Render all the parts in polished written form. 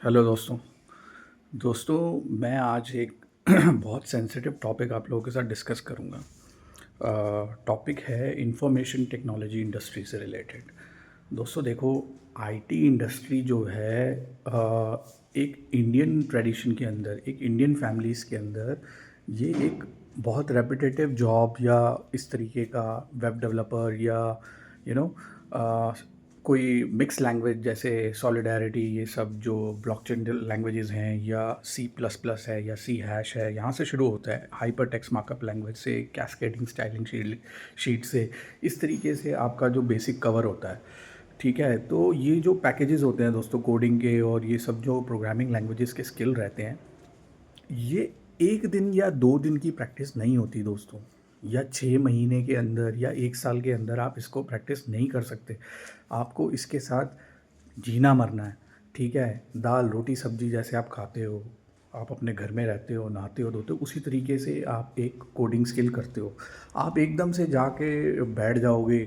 Hello दोस्तों। मैं आज एक बहुत सेंसिटिव टॉपिक आप लोगों के साथ डिस्कस करूँगा। टॉपिक है इंफॉर्मेशन टेक्नोलॉजी इंडस्ट्री से रिलेटेड। दोस्तों देखो, आईटी इंडस्ट्री जो है एक इंडियन ट्रेडिशन के अंदर, एक इंडियन फैमिलीज़ के अंदर ये एक बहुत रेपिटेटिव जॉब या इस तरीके का वेब डेवलपर या यू नो कोई मिक्स लैंग्वेज जैसे सॉलिडारिटी, ये सब जो ब्लॉकचेन लैंग्वेजेस हैं, या सी प्लस प्लस है या सी हैश है, यहाँ से शुरू होता है। हाइपर टेक्स्ट मार्कअप लैंग्वेज से, कैस्केडिंग स्टाइलिंग शीट से, इस तरीके से आपका जो बेसिक कवर होता है। ठीक है, तो ये जो पैकेजेस होते हैं दोस्तों कोडिंग के, और ये सब जो प्रोग्रामिंग लैंग्वेजेस के स्किल रहते हैं, ये एक दिन या 2 दिन की प्रैक्टिस नहीं होती दोस्तों, या 6 महीने के अंदर या 1 साल के अंदर आप इसको प्रैक्टिस नहीं कर सकते। आपको इसके साथ जीना मरना है। ठीक है, दाल रोटी सब्जी जैसे आप खाते हो, आप अपने घर में रहते हो, नहाते हो धोते हो, उसी तरीके से आप एक कोडिंग स्किल करते हो। आप एकदम से जाके बैठ जाओगे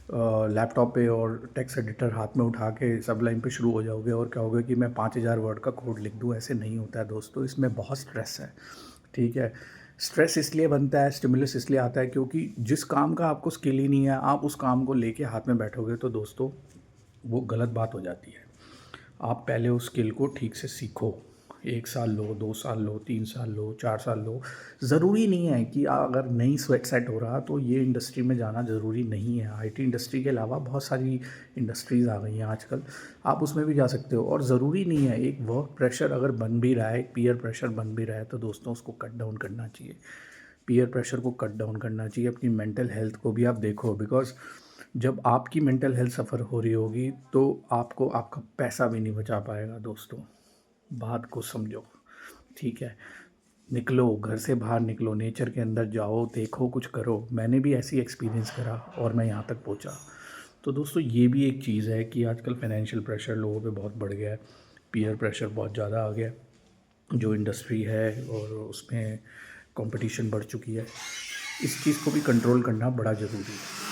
लैपटॉप पे और टेक्स्ट एडिटर हाथ में उठा के सब लाइन पे शुरू हो जाओगे और कहोगे कि मैं 5000 वर्ड का कोड लिख दूँ। ऐसे नहीं होता है दोस्तों, इसमें बहुत स्ट्रेस है। ठीक है, स्ट्रेस इसलिए बनता है, स्टिमुलस इसलिए आता है क्योंकि जिस काम का आपको स्किल ही नहीं है, आप उस काम को लेके हाथ में बैठोगे तो दोस्तों वो गलत बात हो जाती है। आप पहले उस स्किल को ठीक से सीखो। 1 साल लो, 2 साल लो, 3 साल लो, 4 साल लो। ज़रूरी नहीं है कि अगर नहीं स्वेट सेट हो रहा तो ये इंडस्ट्री में जाना ज़रूरी नहीं है। आईटी इंडस्ट्री के अलावा बहुत सारी इंडस्ट्रीज़ आ गई हैं आजकल, आप उसमें भी जा सकते हो। और ज़रूरी नहीं है, एक वर्क प्रेशर अगर बन भी रहा है, एक पीयर प्रेशर बन भी रहा है, तो दोस्तों उसको कट डाउन करना चाहिए। पीयर प्रेशर को कट डाउन करना चाहिए। अपनी मेंटल हेल्थ को भी आप देखो, बिकॉज़ जब आपकी मेंटल हेल्थ सफ़र हो रही होगी तो आपको आपका पैसा भी नहीं बचा पाएगा दोस्तों। बात को समझो। ठीक है, निकलो, घर से बाहर निकलो, नेचर के अंदर जाओ, देखो, कुछ करो। मैंने भी ऐसी एक्सपीरियंस करा और मैं यहाँ तक पहुँचा। तो दोस्तों ये भी एक चीज़ है कि आजकल फाइनेंशियल प्रेशर लोगों पे बहुत बढ़ गया है, पीयर प्रेशर बहुत ज़्यादा आ गया है। जो इंडस्ट्री है और उसमें कंपटीशन बढ़ चुकी है, इस चीज़ को भी कंट्रोल करना बड़ा ज़रूरी है।